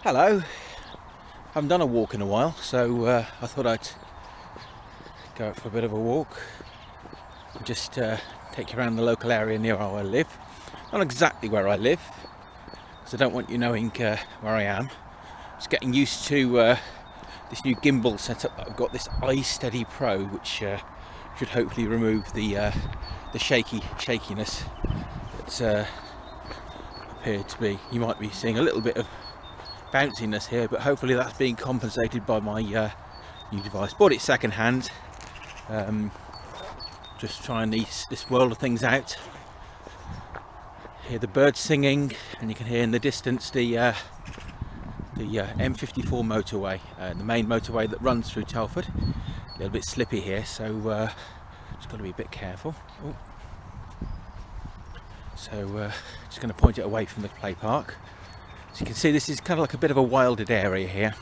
Hello, haven't done a walk in a while, so I thought I'd go out for a bit of a walk and just take you around the local area near where I live. Not exactly where I live, because I don't want you knowing where I am. Just getting used to this new gimbal setup that I've got, this iSteady Pro, which should hopefully remove the shakiness that appeared to be. You might be seeing a little bit of bounciness here, but hopefully that's being compensated by my new device. Bought it second hand, just trying this world of things out. Hear the birds singing, and you can hear in the distance the M54 Motorway, the main motorway that runs through Telford. A little bit slippy here, so just got to be a bit careful. Ooh. So just going to point it away from the play park. So you can see this is kind of like a bit of a wilded area here.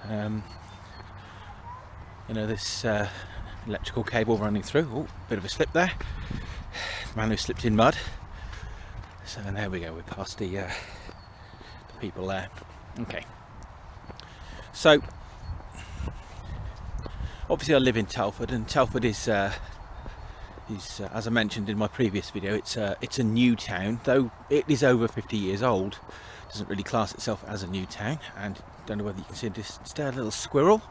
You know, this electrical cable running through. Oh, bit of a slip there. Man who slipped in mud. So there we go, we're past the people there. Okay. So obviously I live in Telford, and Telford is as I mentioned in my previous video, it's a new town, though it is over 50 years old. Doesn't really class itself as a new town. And don't know whether you can see this there little squirrel.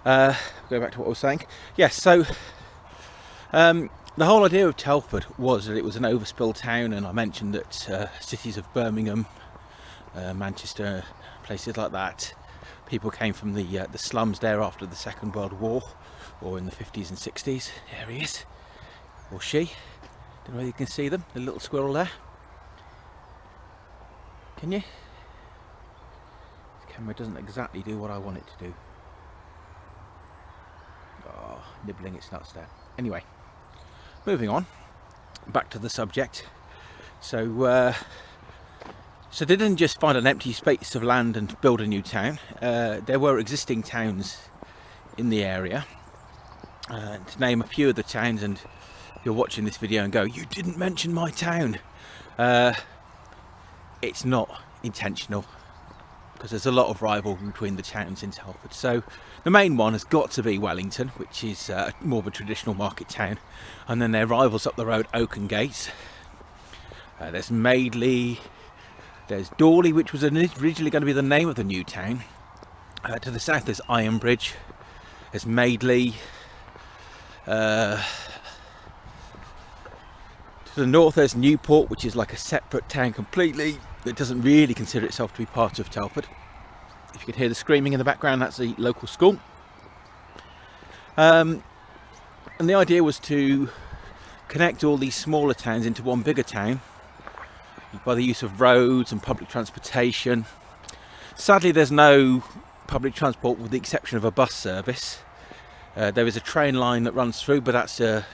Go back to what I was saying. Yes, so the whole idea of Telford was that it was an overspill town, and I mentioned that cities of Birmingham, Manchester, places like that, people came from the slums there after the Second World War, or in the 50s and 60s. There he is, or she. Don't know whether you can see them, the little squirrel there. Can you? The camera doesn't exactly do what I want it to do. Oh, nibbling its nuts there. Anyway, moving on, back to the subject. So so they didn't just find an empty space of land and build a new town. There were existing towns in the area. To name a few of the towns, and you're watching this video and go, "You didn't mention my town." It's not intentional, because there's a lot of rivalry between the towns in Telford. So the main one has got to be Wellington, which is more of a traditional market town, and then their rivals up the road, Oakengates. There's Madeley, there's Dawley, which was originally going to be the name of the new town. To the south there's Ironbridge, there's Madeley. To the north there's Newport, which is like a separate town completely. It doesn't really consider itself to be part of Telford. If you can hear the screaming in the background, that's the local school. And the idea was to connect all these smaller towns into one bigger town by the use of roads and public transportation. Sadly, there's no public transport with the exception of a bus service. There is a train line that runs through, but that's the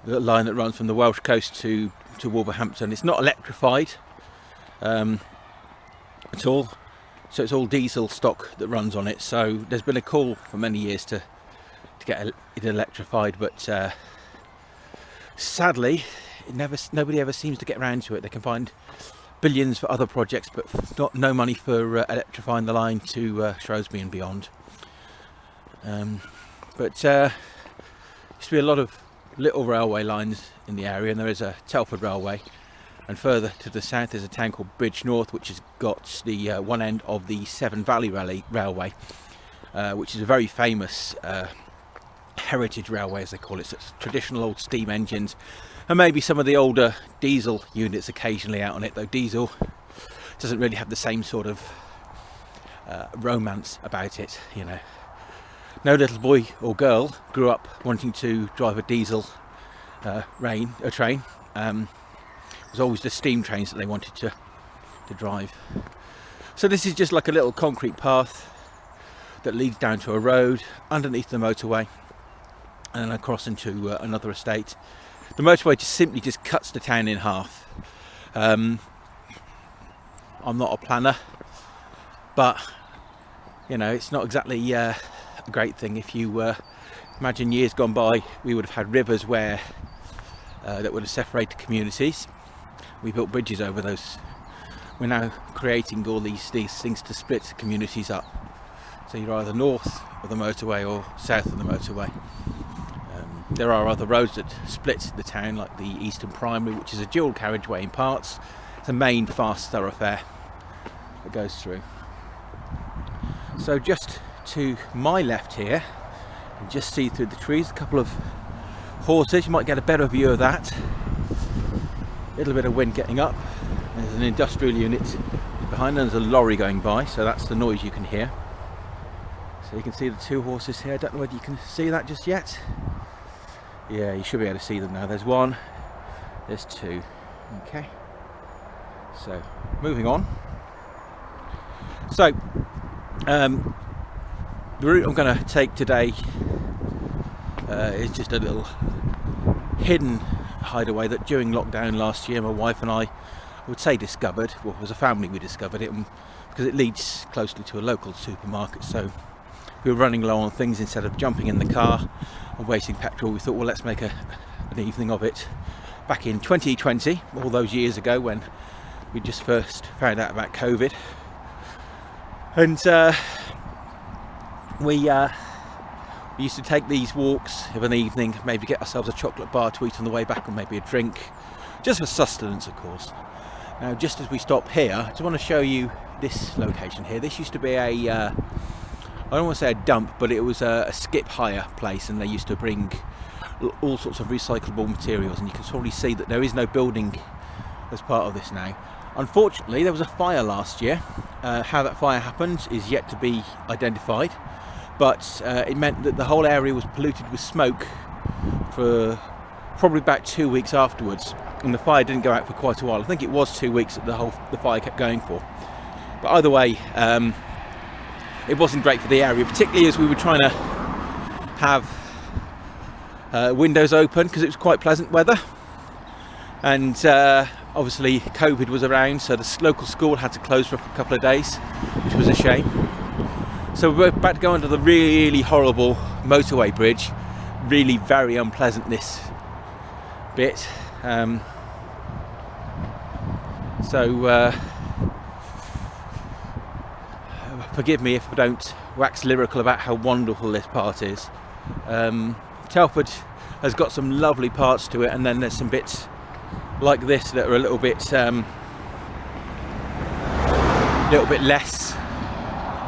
line that runs from the Welsh coast to Wolverhampton. It's not electrified at all, so it's all diesel stock that runs on it. So there's been a call for many years to get it electrified, but sadly nobody ever seems to get around to it. They can find billions for other projects, but no money for electrifying the line to Shrewsbury and beyond. But used to be a lot of little railway lines in the area, and there is a Telford Railway, and further to the south there's a town called Bridge North, which has got the one end of the Severn Valley Railway, which is a very famous heritage railway, as they call it. So it's traditional old steam engines, and maybe some of the older diesel units occasionally out on it, though diesel doesn't really have the same sort of romance about it, you know. No little boy or girl grew up wanting to drive a diesel train. It was always the steam trains that they wanted to drive. So this is just like a little concrete path that leads down to a road underneath the motorway and across into another estate. The motorway simply cuts the town in half. I'm not a planner, but you know, it's not exactly a great thing. If you imagine years gone by, we would have had rivers where that would have separated communities. We built bridges over those we're now creating all these things to split communities up. So you're either north of the motorway or south of the motorway. There are other roads that split the town, like the Eastern Primary, which is a dual carriageway in parts. It's a main fast thoroughfare that goes through. So just to my left here, you can just see through the trees a couple of horses. You might get a better view of that. A little bit of wind getting up. There's an industrial unit behind, and there's a lorry going by, so that's the noise you can hear. So you can see the two horses here. I don't know whether you can see that just yet. Yeah, you should be able to see them now. There's one, there's two. Okay, so moving on. So the route I'm going to take today is just a little hidden hideaway that during lockdown last year my wife and I would say discovered. Well, as a family we discovered it, because it leads closely to a local supermarket, so we were running low on things. Instead of jumping in the car and wasting petrol, we thought, well, let's make an evening of it. Back in 2020, all those years ago when we just first found out about COVID, and we used to take these walks of an evening, maybe get ourselves a chocolate bar to eat on the way back, or maybe a drink, just for sustenance, of course. Now, just as we stop here, I just want to show you this location here. This used to be a I don't want to say a dump, but it was a skip hire place, and they used to bring all sorts of recyclable materials, and you can probably see that there is no building as part of this now. Unfortunately, there was a fire last year. How that fire happened is yet to be identified, but it meant that the whole area was polluted with smoke for probably about 2 weeks afterwards, and the fire didn't go out for quite a while. I think it was 2 weeks that the fire kept going for. But either way, it wasn't great for the area, particularly as we were trying to have windows open because it was quite pleasant weather, and obviously COVID was around, so the local school had to close for a couple of days, which was a shame. So we're about to go under the really horrible motorway bridge, really very unpleasant this bit. Forgive me if I don't wax lyrical about how wonderful this part is. Telford has got some lovely parts to it, and then there's some bits like this that are a little bit less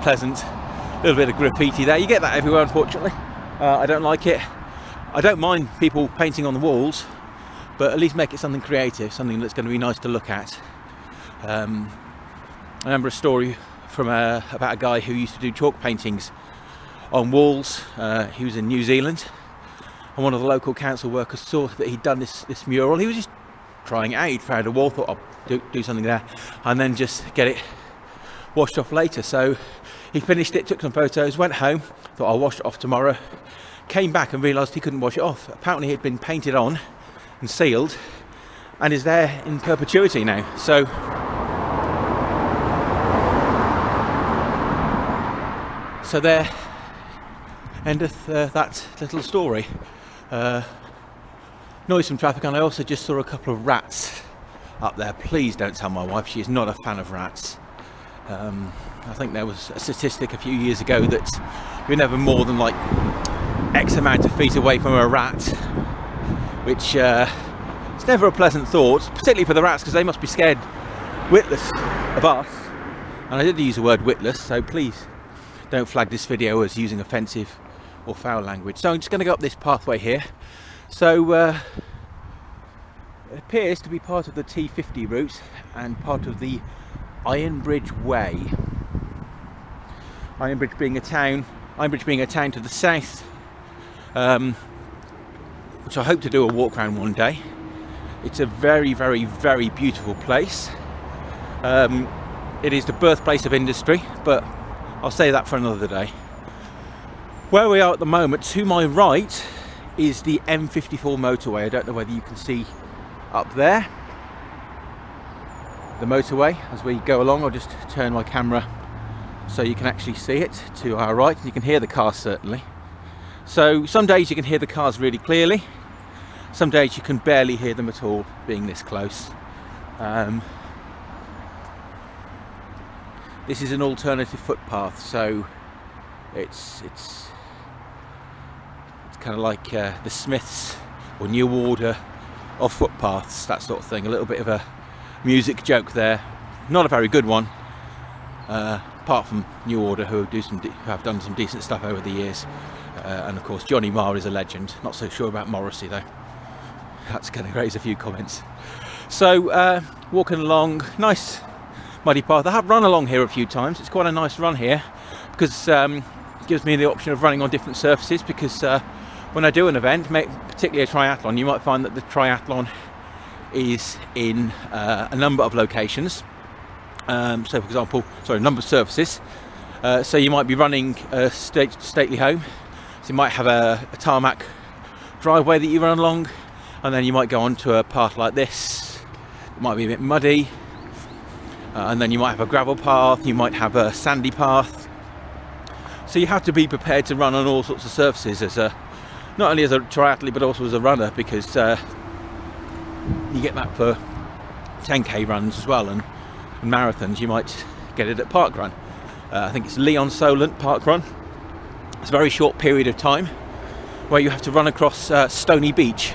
pleasant. A little bit of graffiti there. You get that everywhere, unfortunately. I don't like it. I don't mind people painting on the walls, but at least make it something creative, something that's going to be nice to look at. I remember a story from about a guy who used to do chalk paintings on walls. He was in New Zealand, and one of the local council workers saw that he'd done this mural. He was just trying it out. He'd found a wall, thought I'll do something there, and then just get it washed off later. So he finished it, took some photos, went home, thought I'll wash it off tomorrow, came back and realised he couldn't wash it off. Apparently it had been painted on and sealed and is there in perpetuity now. So there endeth that little story. Noisome traffic, and I also just saw a couple of rats up there. Please don't tell my wife, she is not a fan of rats. I think there was a statistic a few years ago that we're never more than like X amount of feet away from a rat, which it's never a pleasant thought, particularly for the rats, because they must be scared witless of us. And I did use the word witless, so please don't flag this video as using offensive or foul language. So I'm just going to go up this pathway here. So it appears to be part of the T50 route and part of the Bridge Way. Ironbridge being a town to the south, which I hope to do a walk around one day. It's a very, very, very beautiful place. It is the birthplace of industry, but I'll say that for another day. Where we are at the moment, to my right, is the M54 Motorway. I don't know whether you can see up there the motorway as we go along. I'll just turn my camera so you can actually see it to our right, and you can hear the cars certainly. So some days you can hear the cars really clearly, some days you can barely hear them at all, being this close. This is an alternative footpath, so it's kind of like the Smiths or New Order of footpaths, that sort of thing. A little bit of a music joke there, not a very good one, apart from New Order, who have done some decent stuff over the years, and of course Johnny Marr is a legend. Not so sure about Morrissey though. That's going to raise a few comments. So walking along, nice muddy path. I have run along here a few times. It's quite a nice run here because it gives me the option of running on different surfaces, because when I do an event, particularly a triathlon, you might find that the triathlon is in a number of locations. So for example, a number of surfaces. So you might be running a stately home, so you might have a tarmac driveway that you run along, and then you might go on to a path like this. It might be a bit muddy, and then you might have a gravel path, you might have a sandy path. So you have to be prepared to run on all sorts of surfaces, not only as a triathlete but also as a runner, because you get that for 10k runs as well, and marathons you might get it at parkrun. I think it's Leon Solent parkrun. It's a very short period of time where you have to run across Stony Beach,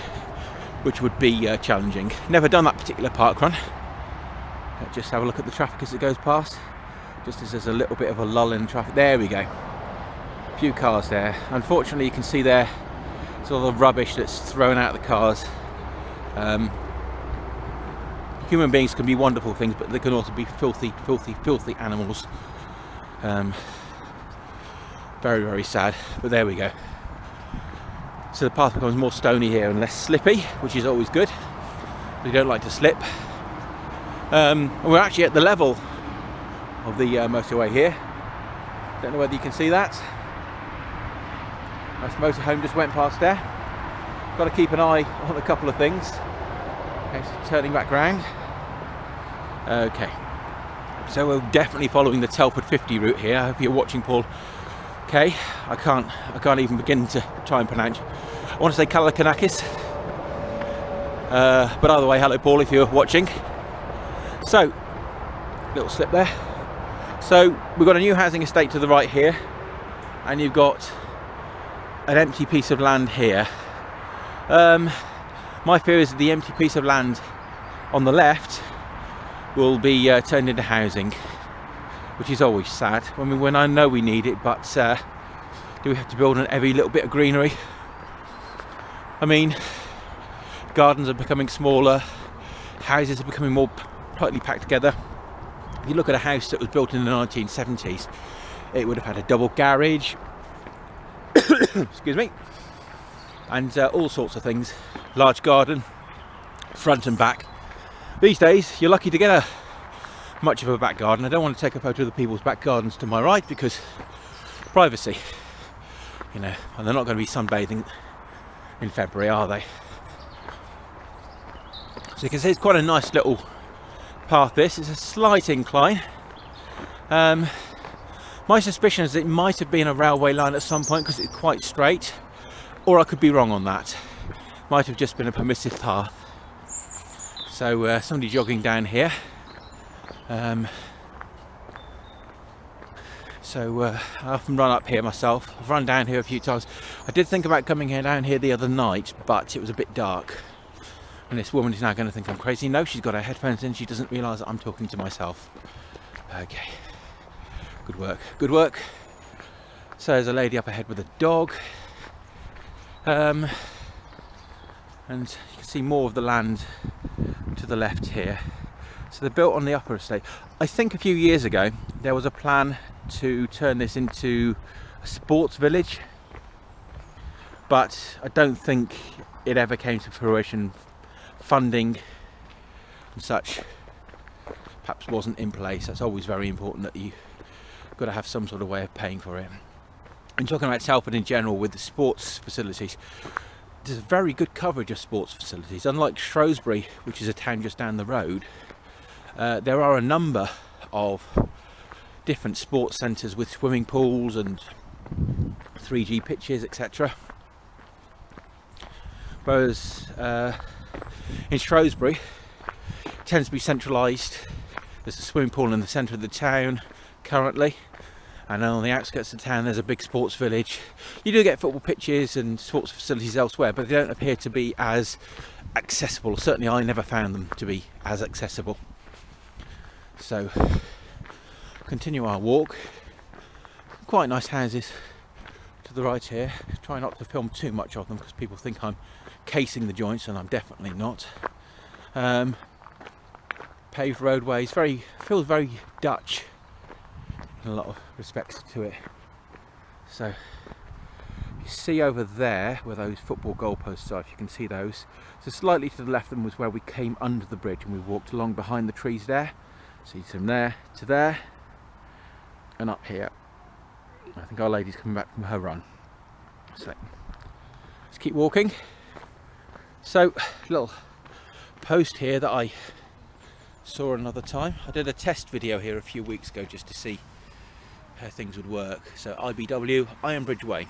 which would be challenging. Never done that particular parkrun. Just have a look at the traffic as it goes past, just as there's a little bit of a lull in traffic. There we go, a few cars there. Unfortunately you can see there sort of rubbish that's thrown out of the cars. Human beings can be wonderful things, but they can also be filthy animals. Very, very sad, but there we go. So the path becomes more stony here and less slippy, which is always good. We don't like to slip. And we're actually at the level of the motorway here. Don't know whether you can see that. Nice motorhome just went past there. Got to keep an eye on a couple of things. Okay, so turning back round. Okay, so we're definitely following the Telford 50 route here. I hope you're watching, Paul. Okay, I can't even begin to try and pronounce. I want to say Kalakanakis, but either way, hello Paul if you're watching. So, little slip there. So we've got a new housing estate to the right here, and you've got an empty piece of land here. My fear is that the empty piece of land on the left will be turned into housing, which is always sad. I mean, when I know we need it, but do we have to build on every little bit of greenery? I mean, gardens are becoming smaller, houses are becoming more tightly packed together. If you look at a house that was built in the 1970s, it would have had a double garage, excuse me, and all sorts of things, large garden, front and back. These days, you're lucky to get much of a back garden. I don't want to take a photo of the people's back gardens to my right because privacy, you know, and they're not going to be sunbathing in February, are they? So you can see it's quite a nice little path. This is a slight incline. My suspicion is it might have been a railway line at some point because it's quite straight, or I could be wrong on that. Might have just been a permissive path. So somebody jogging down here. I often run up here myself. I've run down here a few times. I did think about coming down here the other night, but it was a bit dark. And this woman is now going to think I'm crazy. No, she's got her headphones in. She doesn't realise that I'm talking to myself. Okay. Good work. Good work. So there's a lady up ahead with a dog. And you can see more of the land to the left here. So they're built on the upper estate. I think a few years ago there was a plan to turn this into a sports village, but I don't think it ever came to fruition. Funding and such perhaps wasn't in place. That's always very important, that you've got to have some sort of way of paying for it. And talking about Telford in general with the sports facilities, there's very good coverage of sports facilities. Unlike Shrewsbury, which is a town just down the road, there are a number of different sports centres with swimming pools and 3G pitches, etc. Whereas in Shrewsbury, it tends to be centralised. There's a swimming pool in the centre of the town, currently, and then on the outskirts of town there's a big sports village. You do get football pitches and sports facilities elsewhere, but they don't appear to be as accessible. Certainly I never found them to be as accessible. So continue our walk. Quite nice houses to the right here. Try not to film too much of them because people think I'm casing the joints, and I'm definitely not. Paved roadways, feels very Dutch in a lot of respects to it. So you see over there where those football goalposts are, if you can see those. So slightly to the left of them was where we came under the bridge, and we walked along behind the trees there. See from there to there and up here. I think Our Lady's coming back from her run. So let's keep walking. So little post here that I saw another time. I did a test video here a few weeks ago just to see how things would work. So IBW, Iron Bridge Way.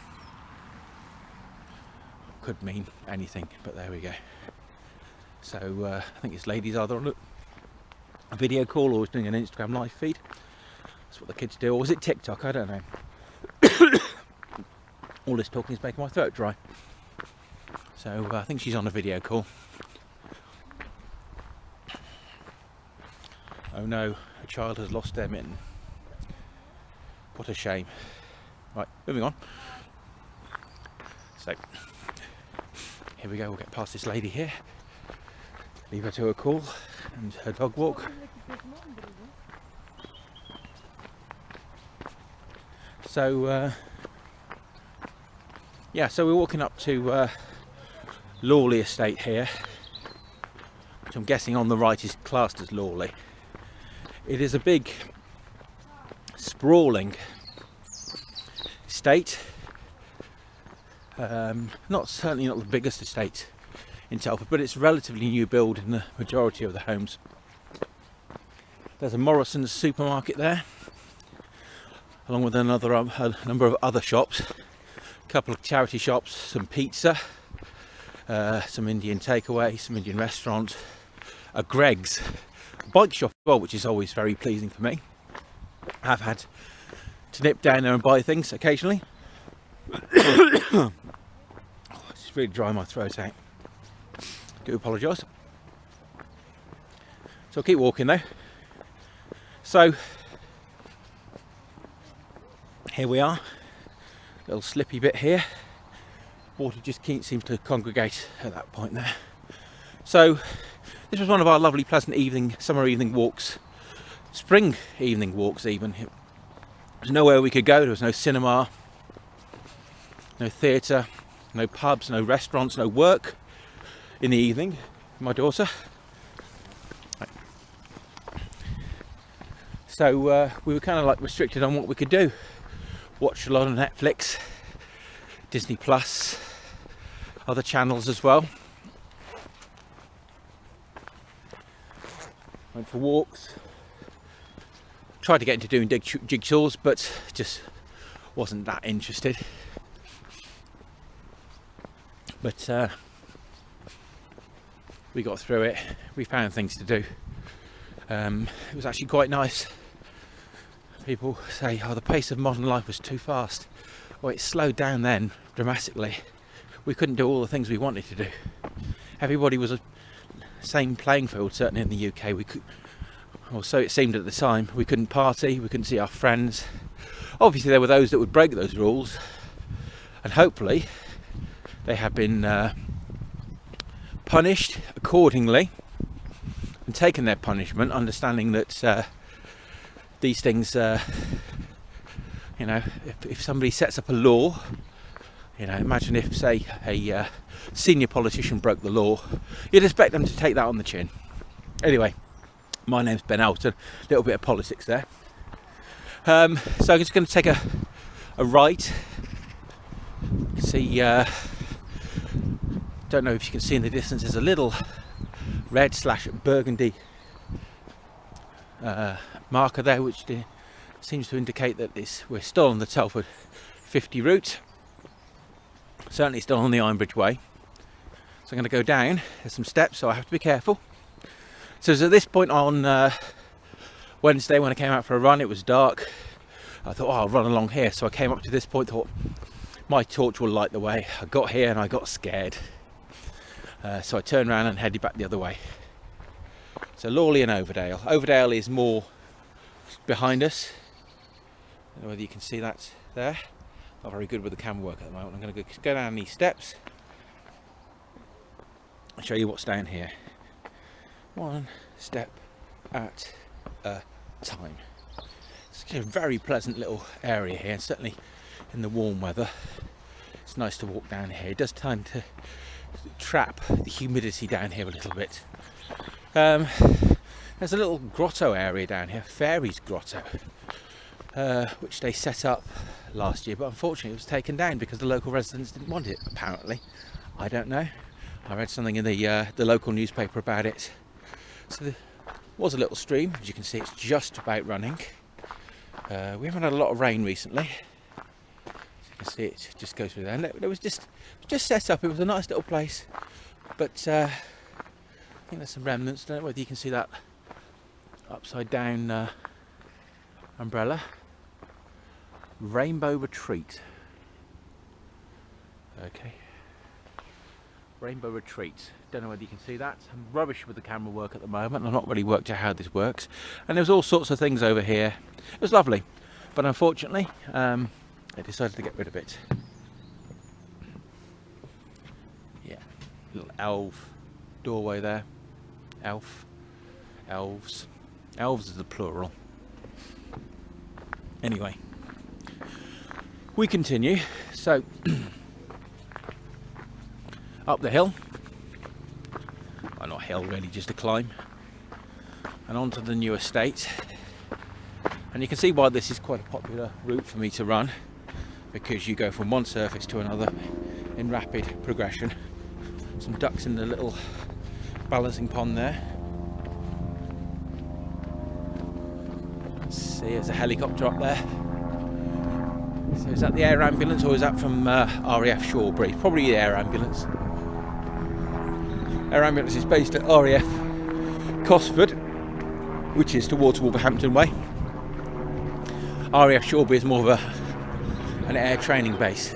Could mean anything, but there we go. So I think this lady's either on a video call or is doing an Instagram live feed. That's what the kids do. Or was it TikTok? I don't know. All this talking is making my throat dry. So I think she's on a video call. Oh no, a child has lost their mitten. What a shame. Right, moving on. So here we go, we'll get past this lady here. Leave her to her call and her dog walk. So yeah, so we're walking up to Lawley estate here, which I'm guessing on the right is classed as Lawley. It is a big sprawling estate, certainly not the biggest estate in Telford, but it's relatively new build in the majority of the homes. There's a Morrison's supermarket there, along with a number of other shops, a couple of charity shops, some pizza, some Indian takeaway, some Indian restaurant, a Greg's bike shop as well, which is always very pleasing for me. I've had to nip down there and buy things occasionally. Oh, it's really drying my throat out. Do apologise. So I'll keep walking though. So here we are, little slippy bit here. Water just seems to congregate at that point there. So this was one of our lovely pleasant summer evening walks, spring evening walks even. There was nowhere we could go, there was no cinema, no theatre, no pubs, no restaurants, no work in the evening. My daughter. So we were kind of like restricted on what we could do. Watched a lot of Netflix, Disney Plus, other channels as well. Went for walks. Tried to get into doing jigsaws, but just wasn't that interested. But we got through it. We found things to do. It was actually quite nice. People say, oh, the pace of modern life was too fast. Well, it slowed down then dramatically. We couldn't do all the things we wanted to do. Everybody was the same playing field, certainly in the UK. We could, or so it seemed at the time. We couldn't party, we couldn't see our friends. Obviously there were those that would break those rules, and hopefully they have been punished accordingly and taken their punishment, understanding that these things, you know, if somebody sets up a law, you know, imagine if, say, a senior politician broke the law, you'd expect them to take that on the chin. Anyway, my name's Ben Alton, a little bit of politics there. So I'm just going to take a right. You can see, don't know if you can see in the distance, there's a little red / burgundy marker there, which seems to indicate that we're still on the Telford 50 route. Certainly still on the Iron Bridge Way. So I'm going to go down. There's some steps, so I have to be careful. So at this point on Wednesday, when I came out for a run, it was dark. I thought, oh, I'll run along here. So I came up to this point, thought my torch will light the way. I got here and I got scared. So I turned around and headed back the other way. So Lawley and Overdale. Overdale is more behind us. I don't know whether you can see that there. Not very good with the camera work at the moment. I'm going to go down these steps. I'll show you what's down here. One step at a time. It's a very pleasant little area here, and certainly in the warm weather it's nice to walk down here. It does tend to trap the humidity down here a little bit. There's a little grotto area down here, Fairies Grotto, which they set up last year, but unfortunately it was taken down because the local residents didn't want it, apparently. I don't know. I read something in the local newspaper about it. So there was a little stream, as you can see it's just about running. We haven't had a lot of rain recently. As you can see it just goes through there. And it was just set up, it was a nice little place. But I think there's some remnants. I don't know whether you can see that upside down umbrella. Rainbow Retreat. Okay. Rainbow Retreat. Don't know whether you can see that. I'm rubbish with the camera work at the moment. I've not really worked out how this works. And there's all sorts of things over here. It was lovely, but unfortunately, I decided to get rid of it. Yeah, little elf doorway there. Elves. Elves is the plural. Anyway, we continue. So up the hill, well, not hill really, just a climb, and onto the new estate. And you can see why this is quite a popular route for me to run, because you go from one surface to another in rapid progression. Some ducks in the little balancing pond there. Let's see, there's a helicopter up there. So is that the air ambulance, or is that from RAF Shawbury? Probably the air ambulance. Air ambulance is based at RAF Cosford, which is towards Wolverhampton Way. RAF Shawbury is more of an air training base,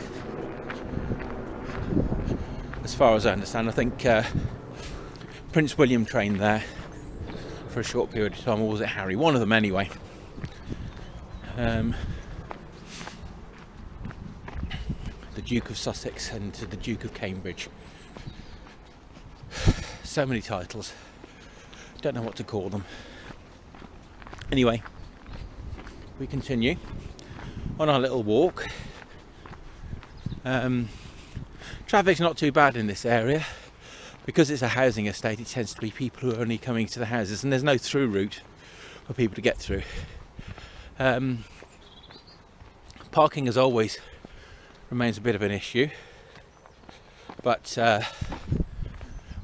as far as I understand. I think Prince William trained there for a short period of time, or was it Harry? One of them anyway. The Duke of Sussex and the Duke of Cambridge. So many titles, don't know what to call them. Anyway, we continue on our little walk. Traffic's not too bad in this area. Because it's a housing estate, it tends to be people who are only coming to the houses, and there's no through route for people to get through. Parking, as always, remains a bit of an issue, but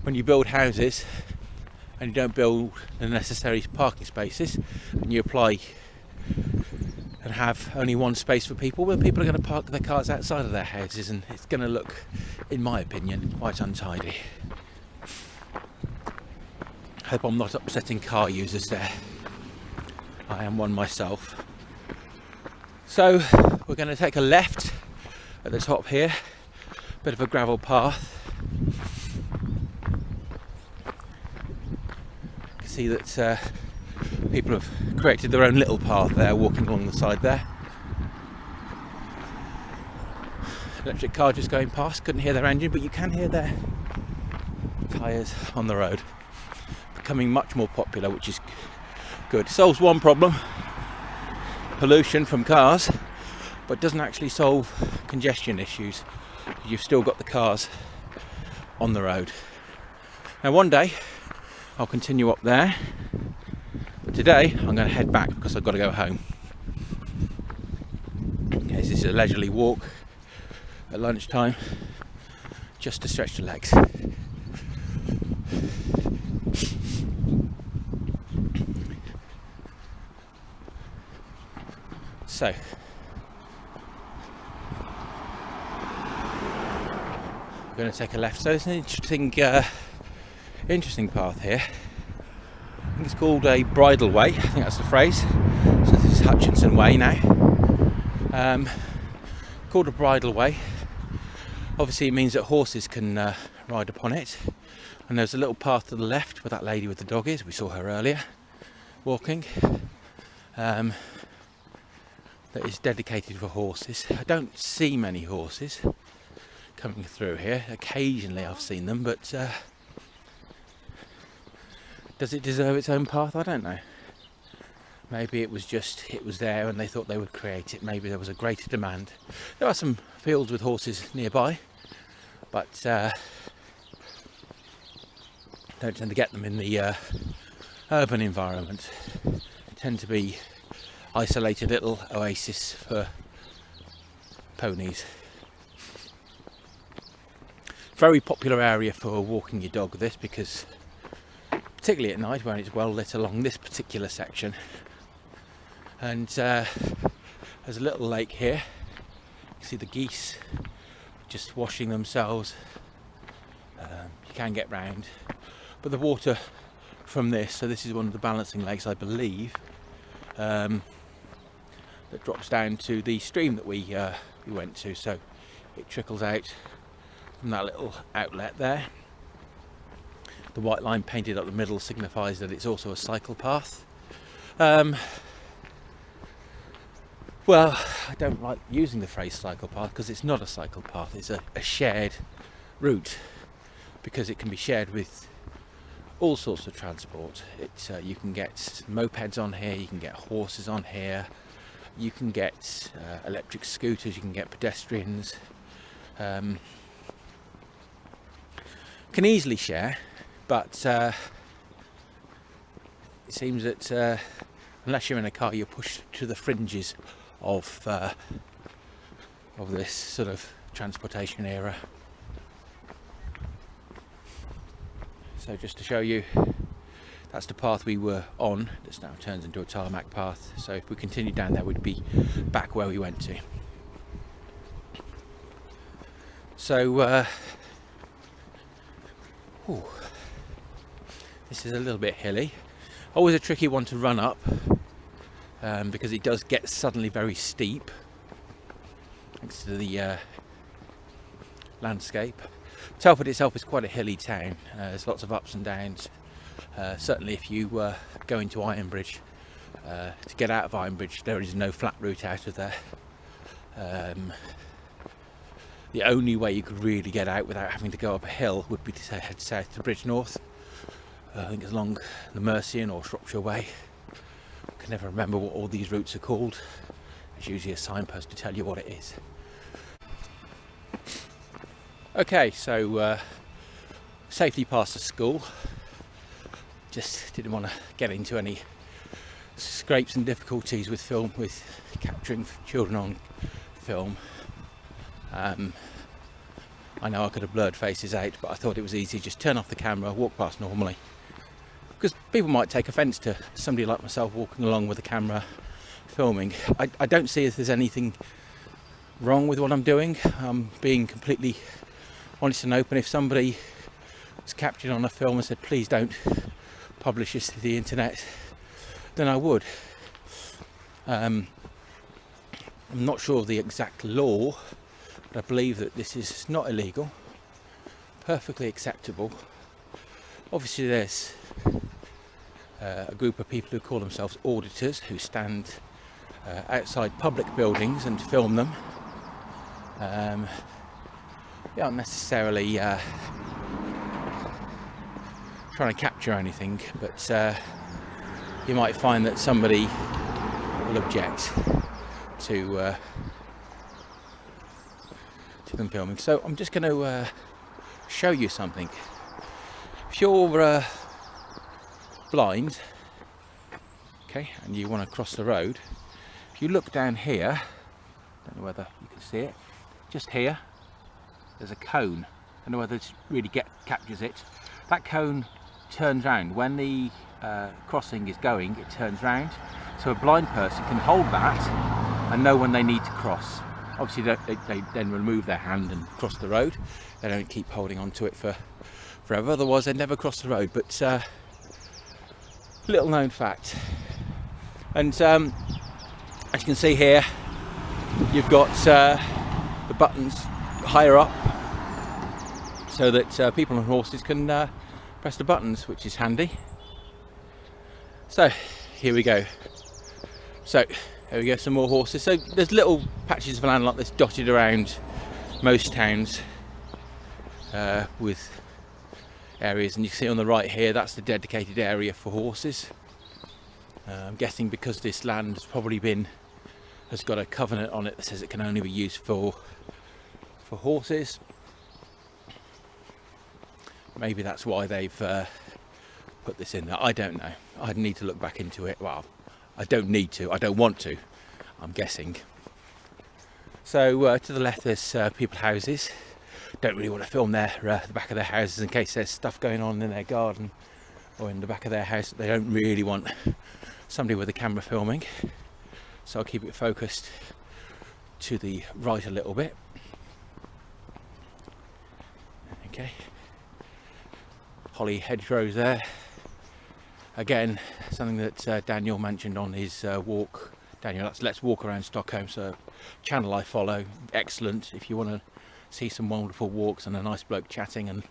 when you build houses and you don't build the necessary parking spaces, and you apply and have only one space for people, well, people are going to park their cars outside of their houses, and it's going to look, in my opinion, quite untidy. Hope I'm not upsetting car users there. I am one myself. So we're going to take a left at the top here, bit of a gravel path. You can see that people have created their own little path there, walking along the side there. Electric car just going past, couldn't hear their engine, but you can hear their tyres on the road. Becoming much more popular, which is good. Solves one problem, pollution from cars, but doesn't actually solve congestion issues. You've still got the cars on the road. Now one day I'll continue up there, but today I'm going to head back because I've got to go home. Okay, this is a leisurely walk at lunchtime, just to stretch the legs. So, I'm going to take a left. So it's an interesting path here. I think it's called a Bridal Way. I think that's the phrase. So this is Hutchinson Way now. called a Bridal Way. Obviously it means that horses can ride upon it, and there's a little path to the left where that lady with the dog is. We saw her earlier walking, that is dedicated for horses. I don't see many horses coming through here. Occasionally I've seen them, but does it deserve its own path? I don't know. Maybe it was there and they thought they would create it. Maybe there was a greater demand. There are some fields with horses nearby, but don't tend to get them in the urban environment. They tend to be isolated little oasis for ponies. Very popular area for walking your dog, this, because particularly at night when it's well lit along this particular section. And there's a little lake here. You can see the geese just washing themselves. You can get round, but the water from this, so this is one of the balancing lakes, I believe, that drops down to the stream that we went to. So it trickles out from that little outlet there. The white line painted up the middle signifies that it's also a cycle path. Well, I don't like using the phrase cycle path because it's not a cycle path, it's a shared route, because it can be shared with all sorts of transport. You can get mopeds on here, you can get horses on here, you can get electric scooters, you can get pedestrians. Can easily share, but it seems that unless you're in a car, you're pushed to the fringes of this sort of transportation era. So just to show you, that's the path we were on. This now turns into a tarmac path, so if we continue down there we'd be back where we went to. So this is a little bit hilly, always a tricky one to run up, because it does get suddenly very steep thanks to the landscape. Telford itself is quite a hilly town. There's lots of ups and downs. Certainly if you go into Ironbridge, to get out of Ironbridge there is no flat route out of there. The only way you could really get out without having to go up a hill would be to head south to Bridgnorth. I think it's along the Mercian or Shropshire Way. I can never remember what all these routes are called. There's usually a signpost to tell you what it is. Okay, so safely past the school. Just didn't want to get into any scrapes and difficulties with capturing children on film. I know I could have blurred faces out, but I thought it was easy, just turn off the camera, walk past normally, because people might take offence to somebody like myself walking along with a camera filming. I don't see if there's anything wrong with what I'm doing. I'm being completely honest and open. If somebody was captured on a film and said please don't publish this to the internet, then I would. I'm not sure of the exact law, but I believe that this is not illegal, perfectly acceptable. Obviously there's a group of people who call themselves auditors who stand outside public buildings and film them. They aren't necessarily trying to capture anything, but you might find that somebody will object to them filming. So I'm just going to show you something. If you're blind, okay, and you want to cross the road, if you look down here, don't know whether you can see it, just here there's a cone. I don't know whether it really captures it. That cone turns round when the crossing is going, it turns round, so a blind person can hold that and know when they need to cross. Obviously they then remove their hand and cross the road. They don't keep holding on to it forever, otherwise they'd never cross the road. But little known fact. And as you can see here, you've got the buttons higher up so that people on horses can press the buttons, which is handy. So here we go. So there we go, some more horses. So there's little patches of land like this dotted around most towns with areas, and you can see on the right here, that's the dedicated area for horses. I'm guessing because this land has got a covenant on it that says it can only be used for horses. Maybe that's why they've put this in there. I don't know. I'd need to look back into it. Well, I don't need to. I don't want to. I'm guessing. So to the left there's people's houses. Don't really want to film the back of their houses in case there's stuff going on in their garden or in the back of their house that they don't really want somebody with a camera filming. So I'll keep it focused to the right a little bit. Okay. Holly hedgerows there. Again, something that Daniel mentioned on his walk. Daniel, that's Let's Walk Around Stockholm, so channel I follow. Excellent if you want to see some wonderful walks and a nice bloke chatting, and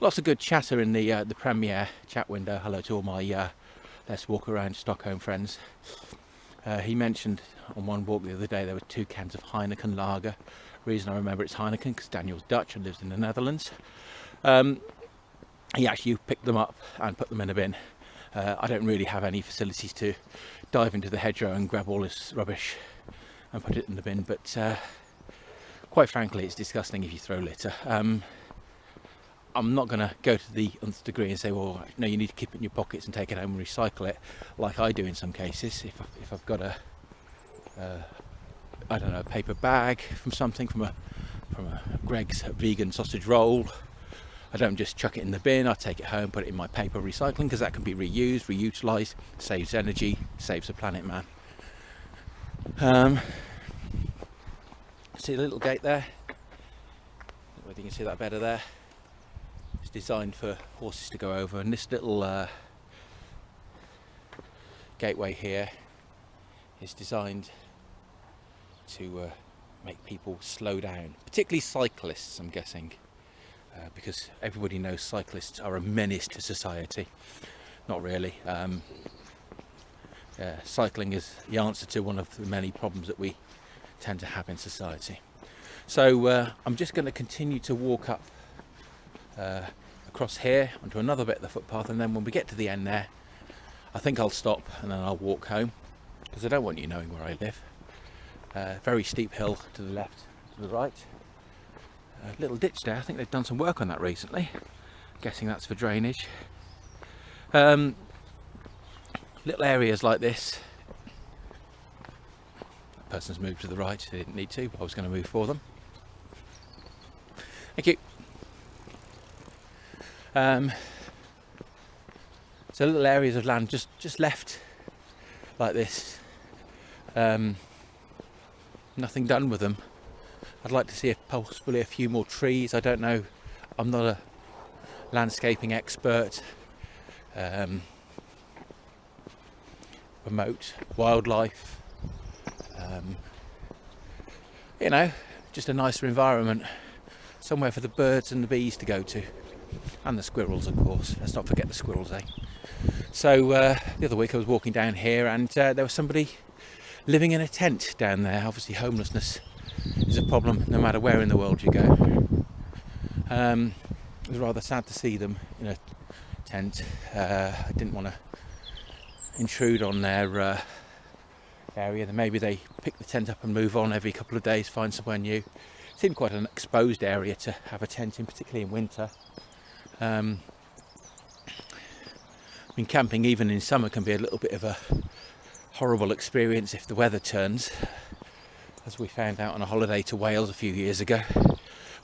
lots of good chatter in the premiere chat window. Hello to all my Let's Walk Around Stockholm friends. He mentioned on one walk the other day there were 2 cans of Heineken lager. Reason I remember it's Heineken because Daniel's Dutch and lives in the Netherlands. He actually picked them up and put them in a bin. I don't really have any facilities to dive into the hedgerow and grab all this rubbish and put it in the bin, but quite frankly it's disgusting if you throw litter. I'm not going to go to the nth degree and say, well, no, you need to keep it in your pockets and take it home and recycle it, like I do in some cases. If I've got I don't know, a paper bag from something, from a Greg's vegan sausage roll, I don't just chuck it in the bin. I take it home, put it in my paper recycling, because that can be reused, reutilised, saves energy, saves the planet, man. See the little gate there? I don't know whether you can see that better there. It's designed for horses to go over, and this little gateway here is designed to make people slow down, particularly cyclists, I'm guessing. Because everybody knows cyclists are a menace to society. Not really. Cycling is the answer to one of the many problems that we tend to have in society. So I'm just going to continue to walk up across here onto another bit of the footpath, and then when we get to the end there, I think I'll stop and then I'll walk home, because I don't want you knowing where I live. Very steep hill to the left, to the right. A little ditch there. I think they've done some work on that recently. I'm guessing that's for drainage. Little areas like this. That person's moved to the right. They didn't need to, but I was going to move for them. Thank you. So little areas of land just left like this. Nothing done with them. I'd like to see possibly a few more trees. I don't know, I'm not a landscaping expert. Promote wildlife, you know, just a nicer environment, somewhere for the birds and the bees to go to, and the squirrels, of course. Let's not forget the squirrels, eh? So the other week I was walking down here, and there was somebody living in a tent down there. Obviously homelessness is a problem no matter where in the world you go. It was rather sad to see them in a tent. I didn't want to intrude on their area. Then maybe they pick the tent up and move on every couple of days, find somewhere new. It seemed quite an exposed area to have a tent in, particularly in winter. I mean, camping even in summer can be a little bit of a horrible experience if the weather turns, as we found out on a holiday to Wales a few years ago,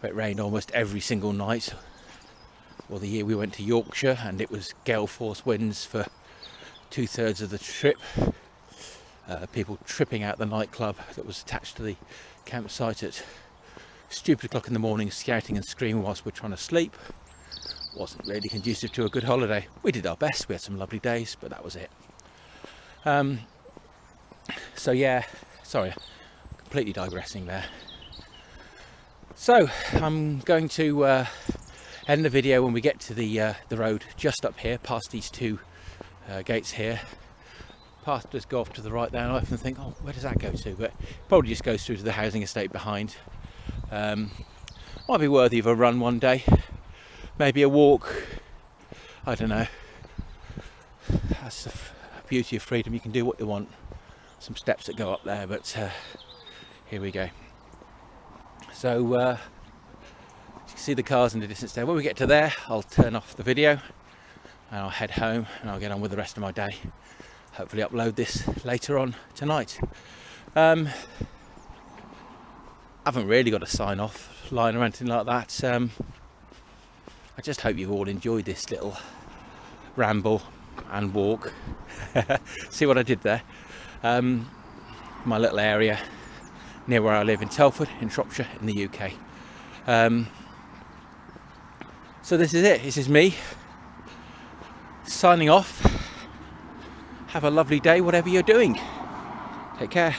where it rained almost every single night. Or the year we went to Yorkshire and it was gale force winds for 2/3 of the trip. People tripping out the nightclub that was attached to the campsite at stupid o'clock in the morning, shouting and screaming whilst we're trying to sleep. Wasn't really conducive to a good holiday. We did our best, we had some lovely days, but that was it. So yeah, sorry, completely digressing there. So I'm going to end the video when we get to the road just up here, past these two gates here. Path does go off to the right there, and I often think, oh, where does that go to? But probably just goes through to the housing estate behind. Might be worthy of a run one day, maybe a walk, I don't know. That's the beauty of freedom, you can do what you want. Some steps that go up there, but here we go. So you can see the cars in the distance there. When we get to there, I'll turn off the video and I'll head home and I'll get on with the rest of my day. Hopefully upload this later on tonight. I haven't really got a sign off line or anything like that. I just hope you've all enjoyed this little ramble and walk. See what I did there? My little area near where I live in Telford in Shropshire in the UK. So this is it. This is me signing off. Have a lovely day, whatever you're doing. Take care.